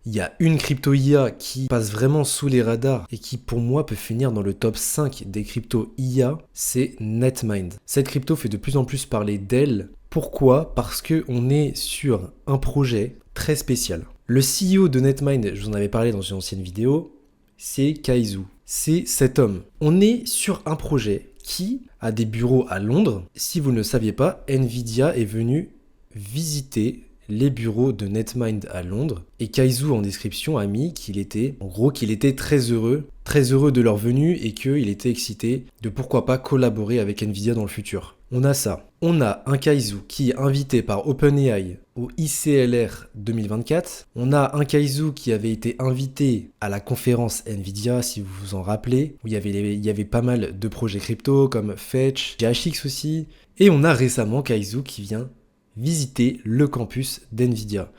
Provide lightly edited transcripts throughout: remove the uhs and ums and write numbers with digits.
il y a une crypto IA qui passe vraiment sous les radars et qui pour moi peut finir dans le top 5 des crypto IA, c'est Netmind. Cette crypto fait de plus en plus parler d'elle. Pourquoi? Parce qu'on est sur un projet très spécial. Le CEO de Netmind, je vous en avais parlé dans une ancienne vidéo, c'est Kaizu. C'est cet homme. On est sur un projet qui a des bureaux à Londres. Si vous ne le saviez pas, Nvidia est venu visiter les bureaux de Netmind à Londres. Et Kaizu en description a mis qu'il était, en gros, qu'il était très heureux de leur venue et qu'il était excité de pourquoi pas collaborer avec Nvidia dans le futur. On a ça. On a un Kaizu qui est invité par OpenAI au ICLR 2024. On a un Kaizu qui avait été invité à la conférence Nvidia, si vous vous en rappelez, où il y avait pas mal de projets crypto comme Fetch, GHX aussi. Et on a récemment Kaizu qui vient visiter le campus d'Nvidia.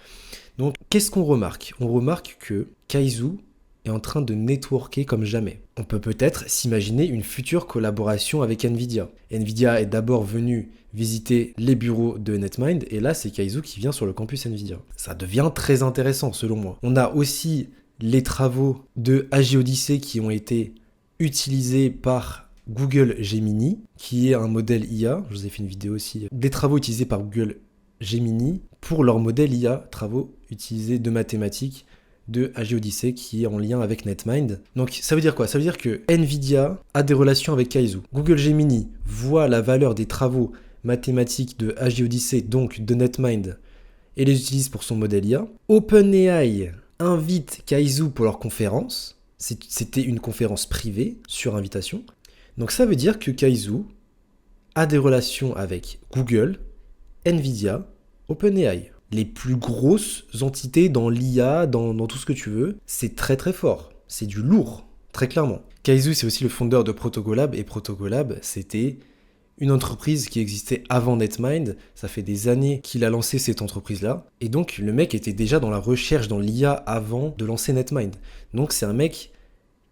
Donc, qu'est-ce qu'on remarque? On remarque que Kaizu est en train de networker comme jamais. On peut peut-être s'imaginer une future collaboration avec Nvidia. Nvidia est d'abord venu visiter les bureaux de Netmind et là c'est Kaizu qui vient sur le campus Nvidia. Ça devient très intéressant selon moi. On a aussi les travaux de AG Odyssey qui ont été utilisés par Google Gemini, qui est un modèle IA. Je vous ai fait une vidéo aussi. Des travaux utilisés par Google Gemini pour leur modèle IA, travaux utilisés de mathématiques de AG Odyssey qui est en lien avec Netmind. Donc ça veut dire quoi? Ça veut dire que Nvidia a des relations avec Kaizu. Google Gemini voit la valeur des travaux mathématiques de AG Odyssey, donc de Netmind, et les utilise pour son modèle IA. OpenAI invite Kaizu pour leur conférence. C'était une conférence privée sur invitation. Donc ça veut dire que Kaizu a des relations avec Google, Nvidia, OpenAI. Les plus grosses entités dans l'IA, dans tout ce que tu veux, c'est très très fort. C'est du lourd, très clairement. Kaizu, c'est aussi le fondeur de Protogolab, et Protogolab, c'était une entreprise qui existait avant Netmind. Ça fait des années qu'il a lancé cette entreprise-là. Et donc, le mec était déjà dans la recherche dans l'IA avant de lancer Netmind. Donc, c'est un mec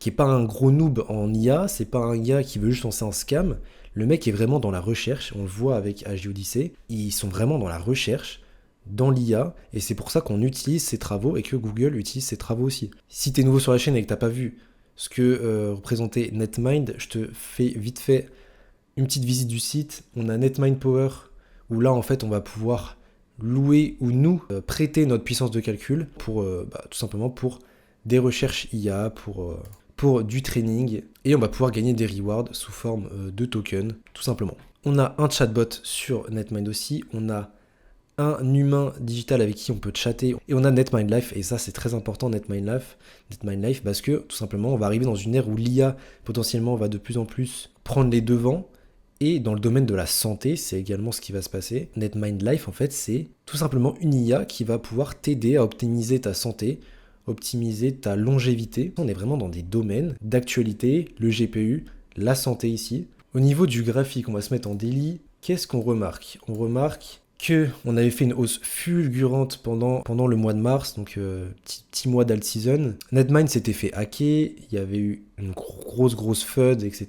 qui est pas un gros noob en IA, c'est pas un gars qui veut juste lancer un scam. Le mec est vraiment dans la recherche, on le voit avec AG Odyssey, ils sont vraiment dans la recherche, dans l'IA, et c'est pour ça qu'on utilise ces travaux et que Google utilise ces travaux aussi. Si t'es nouveau sur la chaîne et que t'as pas vu ce que représentait Netmind, je te fais vite fait une petite visite du site. On a Netmind Power, où là en fait on va pouvoir louer ou nous prêter notre puissance de calcul pour tout simplement pour des recherches IA, pour du training, et on va pouvoir gagner des rewards sous forme de tokens, tout simplement. On a un chatbot sur Netmind aussi, on a un humain digital avec qui on peut chatter, et on a Netmind Life, et ça c'est très important, Netmind Life, parce que tout simplement on va arriver dans une ère où l'IA potentiellement va de plus en plus prendre les devants, et dans le domaine de la santé, c'est également ce qui va se passer. Netmind Life en fait c'est tout simplement une IA qui va pouvoir t'aider à optimiser ta santé, optimiser ta longévité. On est vraiment dans des domaines d'actualité, le GPU, la santé ici. Au niveau du graphique, on va se mettre en daily. Qu'est-ce qu'on remarque? On remarque qu'on avait fait une hausse fulgurante pendant le mois de mars, donc petit mois d'alt season. Netmind s'était fait hacker, il y avait eu une grosse FUD, etc.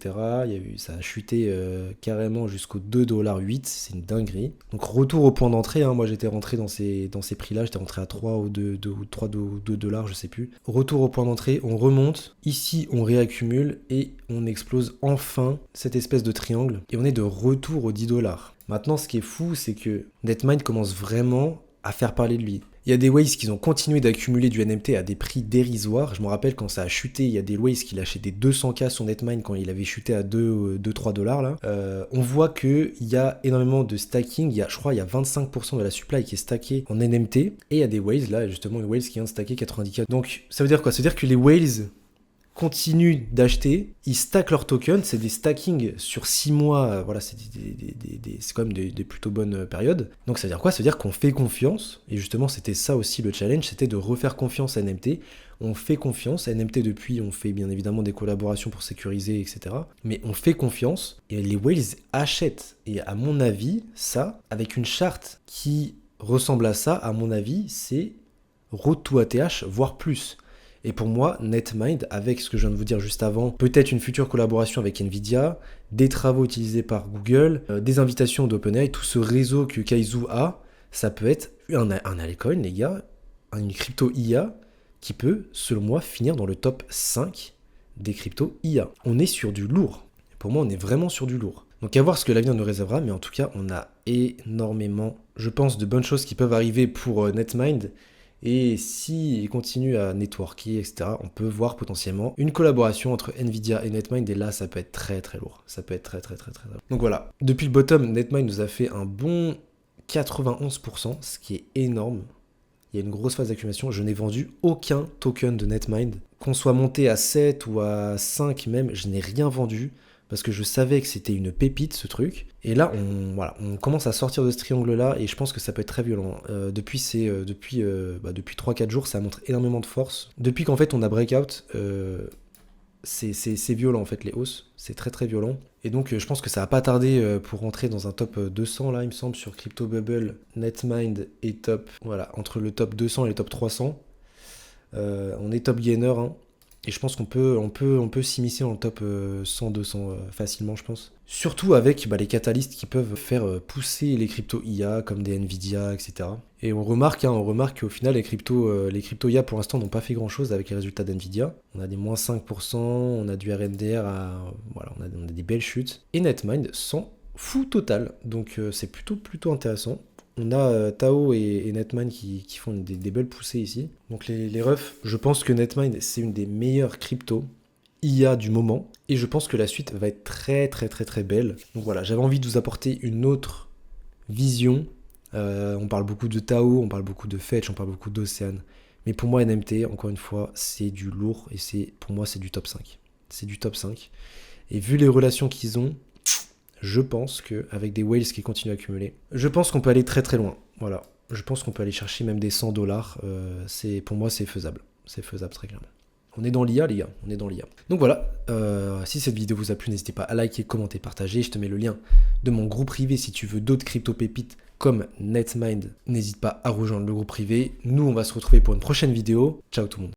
Ça a chuté carrément jusqu'au 2,8$, c'est une dinguerie. Donc retour au point d'entrée, hein. Moi j'étais rentré dans ces prix-là, j'étais rentré à 3 ou 2 $, je sais plus. Retour au point d'entrée, on remonte, ici on réaccumule et on explose enfin cette espèce de triangle et on est de retour aux 10$. Maintenant, ce qui est fou, c'est que Netmind commence vraiment à faire parler de lui. Il y a des whales qui ont continué d'accumuler du NMT à des prix dérisoires. Je me rappelle quand ça a chuté, il y a des whales qui lâchaient des 200K sur Netmind quand il avait chuté à 2-3$ là. On voit qu'il y a énormément de stacking. Je crois qu'il y a 25% de la supply qui est stackée en NMT. Et il y a des whales là, justement, une whales qui vient de stacker 90K. Donc ça veut dire quoi? Ça veut dire que les whales continuent d'acheter, ils stackent leurs tokens, c'est des stackings sur 6 mois, voilà, c'est quand même des plutôt bonnes périodes. Donc ça veut dire quoi? Ça veut dire qu'on fait confiance, et justement c'était ça aussi le challenge, c'était de refaire confiance à NMT. On fait confiance, à NMT depuis on fait bien évidemment des collaborations pour sécuriser, etc. Mais on fait confiance, et les whales achètent. Et à mon avis, ça, avec une charte qui ressemble à ça, à mon avis, c'est Road to ATH, voire plus. Et pour moi, Netmind, avec ce que je viens de vous dire juste avant, peut-être une future collaboration avec Nvidia, des travaux utilisés par Google, des invitations d'OpenAI, tout ce réseau que Kaizu a, ça peut être un altcoin, les gars, une crypto IA qui peut, selon moi, finir dans le top 5 des cryptos IA. On est sur du lourd. Pour moi, on est vraiment sur du lourd. Donc à voir ce que l'avenir nous réservera, mais en tout cas, on a énormément, je pense, de bonnes choses qui peuvent arriver pour Netmind. Et s'il continue à networker, etc., on peut voir potentiellement une collaboration entre Nvidia et Netmind. Et là, ça peut être très très lourd. Ça peut être très très très très lourd. Donc voilà, depuis le bottom, Netmind nous a fait un bon 91%, ce qui est énorme. Il y a une grosse phase d'accumulation. Je n'ai vendu aucun token de Netmind. Qu'on soit monté à 7 ou à 5 même, je n'ai rien vendu. Parce que je savais que c'était une pépite ce truc. Et là, on commence à sortir de ce triangle-là et je pense que ça peut être très violent. Depuis 3-4 jours, ça montre énormément de force. Depuis qu'en fait on a breakout, c'est violent en fait les hausses. C'est très très violent. Et donc je pense que ça va pas tarder pour rentrer dans un top 200 là, il me semble, sur Crypto Bubble, Netmind et top. Voilà, entre le top 200 et le top 300. On est top gainer, hein. Et je pense qu'on peut s'immiscer dans le top 100-200 facilement, je pense. Surtout avec les catalystes qui peuvent faire pousser les cryptos IA, comme des Nvidia, etc. Et on remarque qu'au final, les cryptos IA pour l'instant n'ont pas fait grand-chose avec les résultats d'Nvidia. On a des moins 5%, on a du RMDR on a des belles chutes. Et Netmind s'en fout total. Donc c'est plutôt intéressant. On a Tao et Netmind qui font des belles poussées ici. Donc les refs, je pense que Netmind, c'est une des meilleures cryptos IA du moment. Et je pense que la suite va être très très très très belle. Donc voilà, j'avais envie de vous apporter une autre vision. On parle beaucoup de Tao, on parle beaucoup de Fetch, on parle beaucoup d'Océane. Mais pour moi, NMT, encore une fois, c'est du lourd. Et pour moi, c'est du top 5. C'est du top 5. Et vu les relations qu'ils ont, je pense qu'avec des whales qui continuent à accumuler, je pense qu'on peut aller très très loin. Voilà. Je pense qu'on peut aller chercher même des $100. Pour moi, c'est faisable. C'est faisable très clairement. On est dans l'IA, les gars. On est dans l'IA. Donc voilà. Si cette vidéo vous a plu, n'hésitez pas à liker, commenter, partager. Je te mets le lien de mon groupe privé si tu veux d'autres crypto-pépites comme Netmind. N'hésite pas à rejoindre le groupe privé. Nous, on va se retrouver pour une prochaine vidéo. Ciao tout le monde.